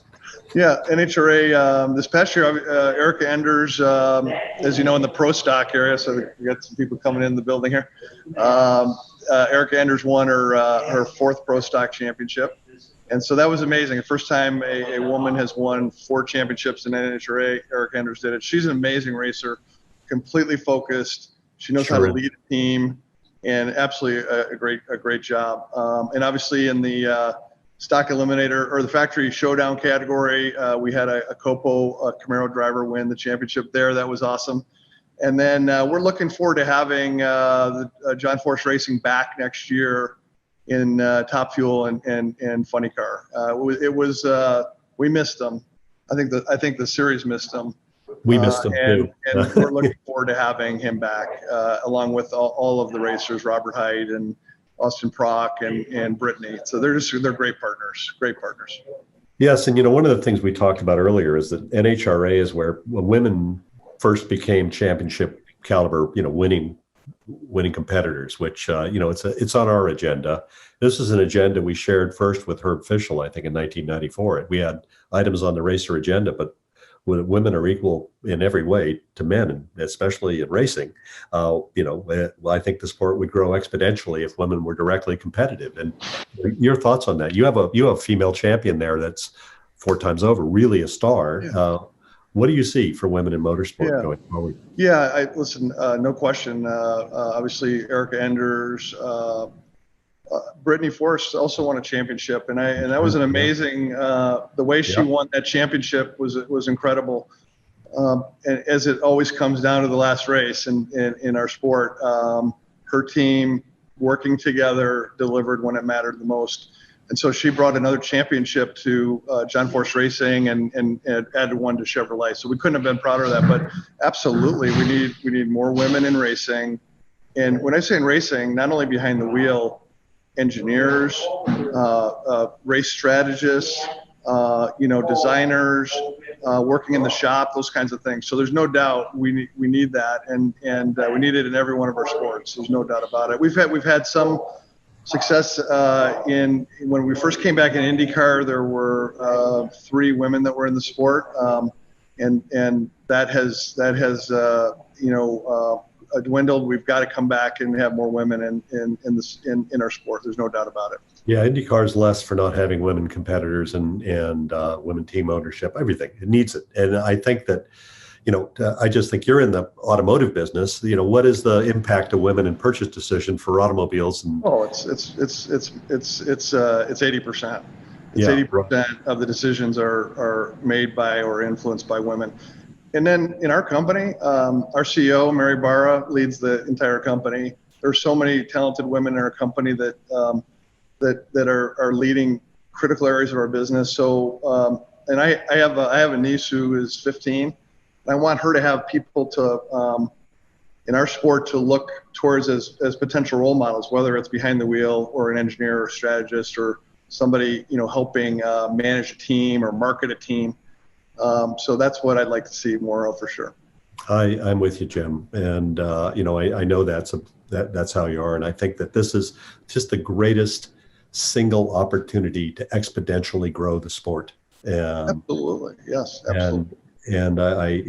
Yeah, NHRA, this past year, Erica Enders, as you know, in the pro stock area, so we got some people coming in the building here. Erica Enders won her fourth pro stock championship. And so that was amazing. The first time a woman has won 4 championships in NHRA, Erica Enders did it. She's an amazing racer, completely focused. She knows how to lead a team, and absolutely a great job. And obviously in the stock eliminator or the factory showdown category, we had a Copo Camaro driver win the championship there. That was awesome. And then we're looking forward to having the John Force Racing back next year in Top Fuel and Funny Car. We missed them. I think the series missed them. We missed him too. And we're looking forward to having him back, along with all of the racers, Robert Hyde and Austin Prock and Brittany. So they're great partners. Yes, and one of the things we talked about earlier is that NHRA is where women first became championship caliber, winning competitors, which it's on our agenda. This is an agenda we shared first with Herb Fischel, I think, in 1994. We had items on the racer agenda, but women are equal in every way to men, and especially in racing. I think the sport would grow exponentially if women were directly competitive. And your thoughts on that? You have a female champion there that's 4 times over, really a star. Yeah. What do you see for women in motorsport going forward? Yeah, no question. Obviously, Erica Enders, Brittany Force also won a championship, and that was an amazing. The way she won that championship was incredible. And as it always comes down to the last race in our sport, her team working together delivered when it mattered the most. And so she brought another championship to John Force Racing and added one to Chevrolet. So we couldn't have been prouder of that. But absolutely, we need more women in racing. And when I say in racing, not only behind the wheel, engineers, race strategists, designers, working in the shop, those kinds of things. So there's no doubt we need that, and we need it in every one of our sports. There's no doubt about it. We've had some success in when we first came back in IndyCar. There were 3 women that were in the sport, and that has dwindled. We've got to come back and have more women in our sport. There's no doubt about it. Yeah, IndyCar's less for not having women competitors and women team ownership. Everything, it needs it, and I think that, I just think you're in the automotive business. What is the impact of women in purchase decision for automobiles? And it's 80%. It's Yeah, 80% of the decisions are made by or influenced by women. And then in our company, our CEO, Mary Barra, leads the entire company. There's so many talented women in our company that are leading critical areas of our business. So, and I have a niece who is 15. I want her to have people to in our sport to look towards as potential role models, whether it's behind the wheel or an engineer or strategist or somebody helping manage a team or market a team. So that's what I'd like to see more of, for sure. I'm with you, Jim, and I know that's how you are, and I think that this is just the greatest single opportunity to exponentially grow the sport. Absolutely, yes, absolutely. And I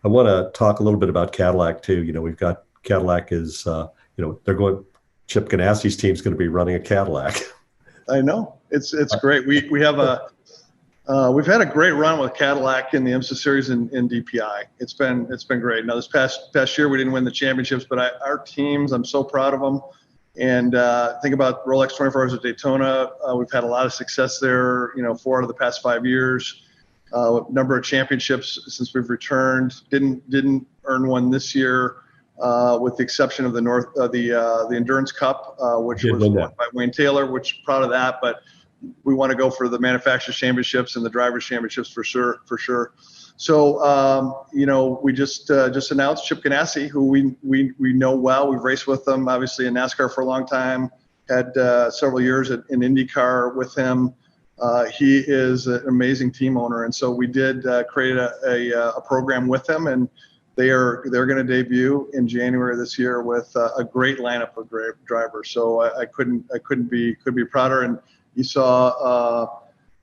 want to talk a little bit about Cadillac too. We've got Cadillac is they're going. Chip Ganassi's team's going to be running a Cadillac. I know, it's great. We have we've had a great run with Cadillac in the IMSA series in DPI. It's been great. Now this past year we didn't win the championships, but our teams, I'm so proud of them. And think about Rolex 24 Hours of Daytona. We've had a lot of success there. 4 out of the past 5 years. Number of championships since we've returned. Didn't earn one this year, with the exception of the Endurance Cup, which was won by Wayne Taylor. Which proud of that, but we want to go for the manufacturers championships and the drivers championships for sure. So we just announced Chip Ganassi, who we know well. We've raced with him obviously in NASCAR for a long time. Had several years in IndyCar with him. He is an amazing team owner, and so we did create a program with him, and they're going to debut in January this year with a great lineup of drivers. So I couldn't be prouder. And you saw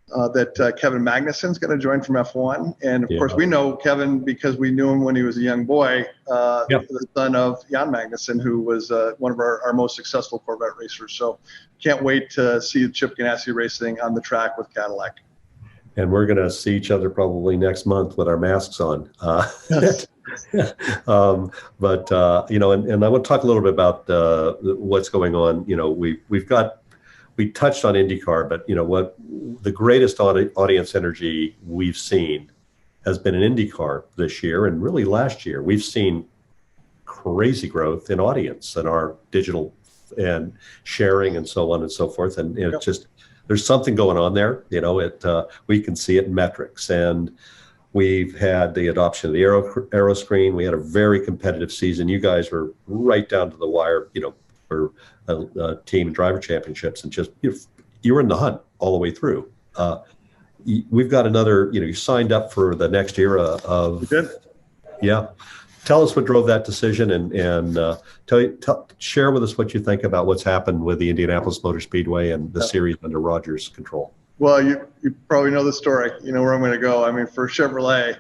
that Kevin Magnussen's going to join from F1, and of course we know Kevin because we knew him when he was a young boy, the son of Jan Magnussen, who was one of our most successful Corvette racers. So can't wait to see Chip Ganassi racing on the track with Cadillac. And we're going to see each other probably next month with our masks on. Yes. But and I want to talk a little bit about what's going on. We touched on IndyCar, but what the greatest audience energy we've seen has been in IndyCar this year, and really last year. We've seen crazy growth in audience and our digital and sharing and so on and so forth. And it's just, there's something going on there. We can see it in metrics. And we've had the adoption of the aero screen. We had a very competitive season. You guys were right down to the wire, for team and driver championships, and just you were in the hunt all the way through. We've got another. You signed up for the next era of. We did. Yeah. Tell us what drove that decision, and share with us what you think about what's happened with the Indianapolis Motor Speedway and the series under Rogers' control. Well, you probably know the story. You know where I'm going to go. I mean, for Chevrolet,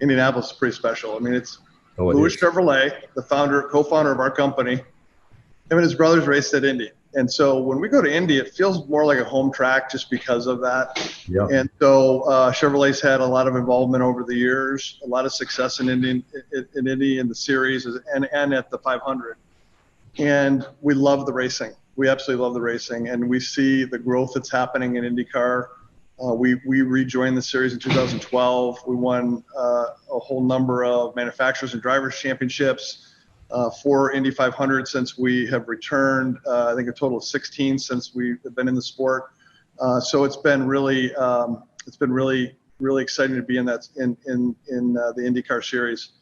Indianapolis is pretty special. I mean, it's Louis Chevrolet, the co-founder of our company. Him and his brothers raced at Indy. And so when we go to Indy, it feels more like a home track just because of that. Yeah. And so Chevrolet's had a lot of involvement over the years, a lot of success in Indy in the series and at the 500. And we love the racing. We absolutely love the racing. And we see the growth that's happening in IndyCar. We rejoined the series in 2012. We won a whole number of manufacturers and drivers championships. 4 Indy 500 since we have returned. I think a total of 16 since we've been in the sport. So it's been really exciting to be in that in the IndyCar series.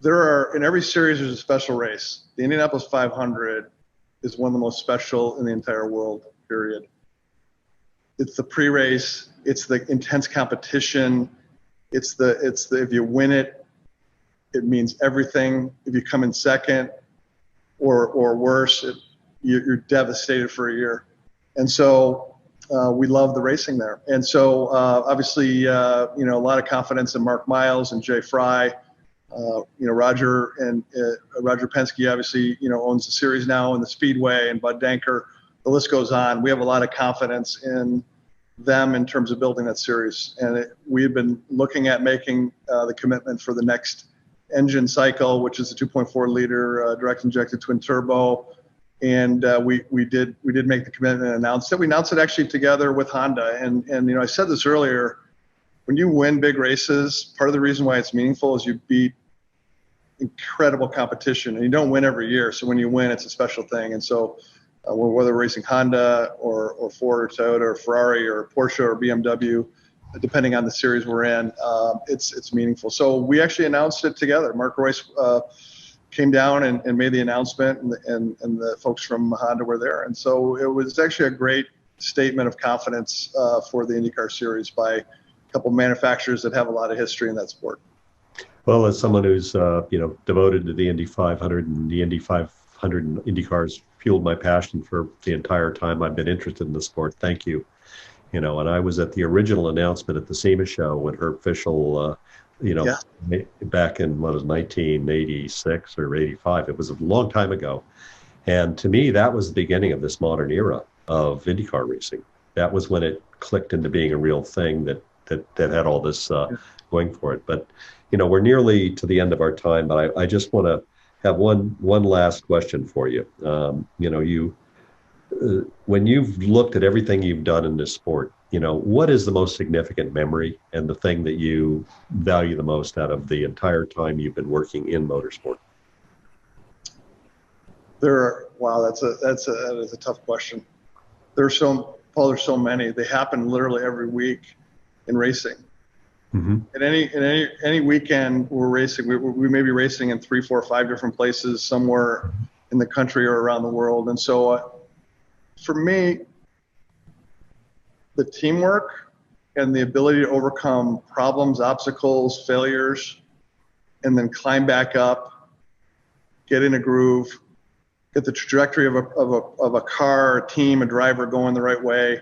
In every series there's a special race. The Indianapolis 500 is one of the most special in the entire world. Period. It's the pre-race. It's the intense competition. It's the if you win it. It means everything. If you come in second, or worse, you're devastated for a year. And so we love the racing there. And so obviously, a lot of confidence in Mark Miles and Jay Fry. Roger Penske obviously, owns the series now, and the Speedway, and Bud Denker. The list goes on. We have a lot of confidence in them in terms of building that series. And we've been looking at making the commitment for the next engine cycle, which is a 2.4 liter direct injected twin turbo. And we did make the commitment and announced it. We announced it actually together with Honda. And I said this earlier, when you win big races, part of the reason why it's meaningful is you beat incredible competition, and you don't win every year. So when you win, it's a special thing. And so whether we're racing Honda or Ford or Toyota or Ferrari or Porsche or BMW, depending on the series we're in, it's meaningful. So we actually announced it together. Mark Royce came down and made the announcement, and the folks from Honda were there. And so it was actually a great statement of confidence for the IndyCar series by a couple of manufacturers that have a lot of history in that sport. Well, as someone who's devoted to the Indy 500 and the Indy 500 and IndyCars fueled my passion for the entire time I've been interested in the sport. Thank you. And I was at the original announcement at the SEMA show when her official, back in 1986 or 85. It was a long time ago. And to me, that was the beginning of this modern era of IndyCar racing. That was when it clicked into being a real thing that had all this going for it. But, we're nearly to the end of our time, but I just want to have one last question for you. When you've looked at everything you've done in this sport, what is the most significant memory and the thing that you value the most out of the entire time you've been working in motorsport? That is a tough question. There's so many. They happen literally every week in racing. Mm-hmm. And any weekend we're racing, we may be racing in 3, 4, 5 different places somewhere in the country or around the world. And so for me, the teamwork and the ability to overcome problems, obstacles, failures, and then climb back up, get in a groove, get the trajectory of a car, a team, a driver going the right way,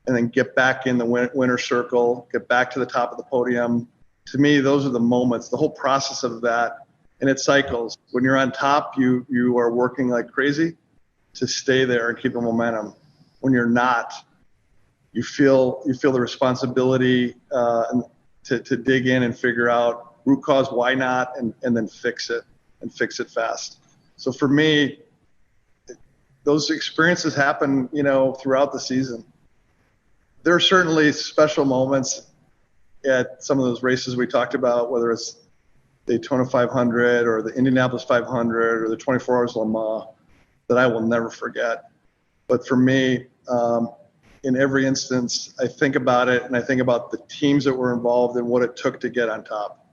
and then get back in the winner's circle, get back to the top of the podium. To me, those are the moments, the whole process of that, and it cycles. When you're on top, you are working like crazy to stay there and keep the momentum. When you're not, you feel the responsibility to dig in and figure out root cause, why not, and then fix it fast. So for me, those experiences happen, throughout the season. There are certainly special moments at some of those races we talked about, whether it's Daytona 500 or the Indianapolis 500 or the 24 Hours Le Mans, that I will never forget. But for me, in every instance, I think about it, and I think about the teams that were involved and what it took to get on top.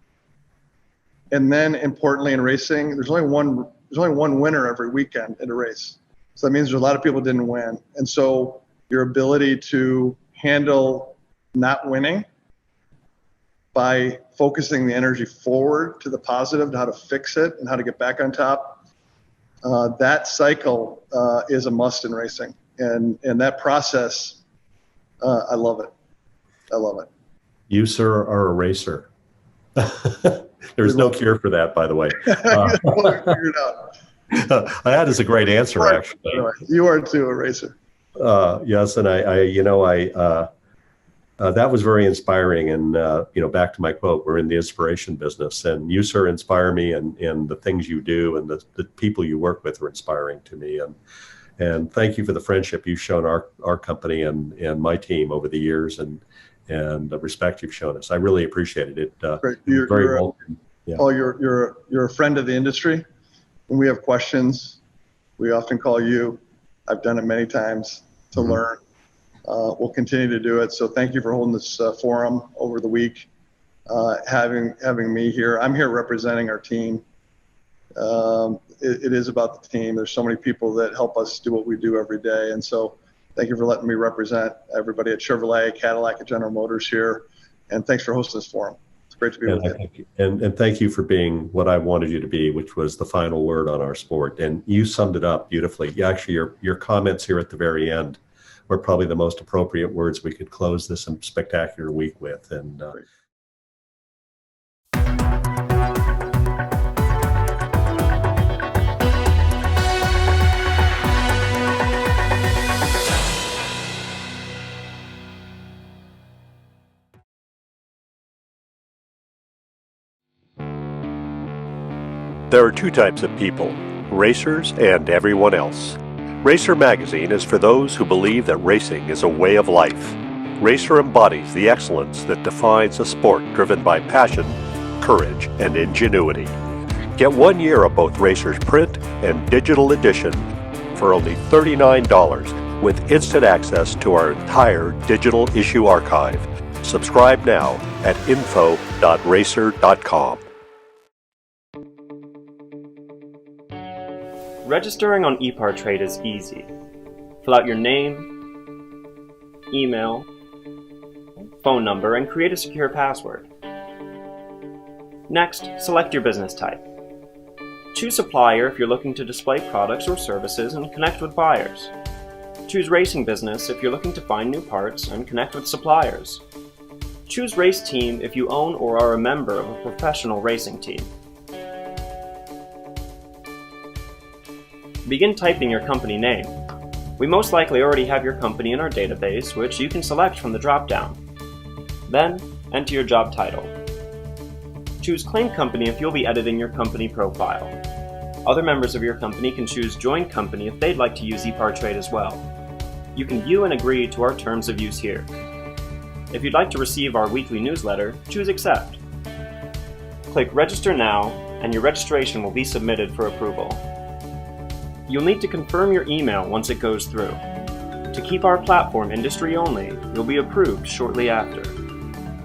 And then, importantly, in racing, there's only one winner every weekend in a race. So that means there's a lot of people didn't win. And so your ability to handle not winning by focusing the energy forward to the positive, to how to fix it and how to get back on top, that cycle is a must in racing. And that process, I love it. I love it. You, sir, are a racer. There's no cure for that, by the way. Figure it out. That is a great answer, actually. You are too, a racer. Yes, and that was very inspiring. And back to my quote, we're in the inspiration business, and you, sir, inspire me, and the things you do and the people you work with are inspiring to me. And thank you for the friendship you've shown our company and my team over the years, and the respect you've shown us. I really appreciated it. Very welcome. Yeah. Paul, you're a friend of the industry. When we have questions, we often call you. I've done it many times to learn. We'll continue to do it. So thank you for holding this forum over the week, having me here. I'm here representing our team. It is about the team. There's so many people that help us do what we do every day. And so thank you for letting me represent everybody at Chevrolet, Cadillac, and General Motors here. And thanks for hosting this forum. Great to be with you. And thank you for being what I wanted you to be, which was the final word on our sport. And you summed it up beautifully. Actually, your comments here at the very end were probably the most appropriate words we could close this spectacular week with. And There are two types of people, racers and everyone else. Racer Magazine is for those who believe that racing is a way of life. Racer embodies the excellence that defines a sport driven by passion, courage, and ingenuity. Get 1 year of both Racer's print and digital edition for only $39 with instant access to our entire digital issue archive. Subscribe now at info.racer.com. Registering on ePartrade is easy. Fill out your name, email, phone number, and create a secure password. Next, select your business type. Choose supplier if you're looking to display products or services and connect with buyers. Choose racing business if you're looking to find new parts and connect with suppliers. Choose race team if you own or are a member of a professional racing team. Begin typing your company name. We most likely already have your company in our database, which you can select from the drop-down. Then, enter your job title. Choose Claim Company if you'll be editing your company profile. Other members of your company can choose Join Company if they'd like to use ePartrade as well. You can view and agree to our terms of use here. If you'd like to receive our weekly newsletter, choose Accept. Click Register Now, and your registration will be submitted for approval. You'll need to confirm your email once it goes through. To keep our platform industry only, you'll be approved shortly after.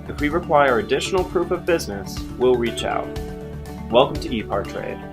If we require additional proof of business, we'll reach out. Welcome to ePartrade.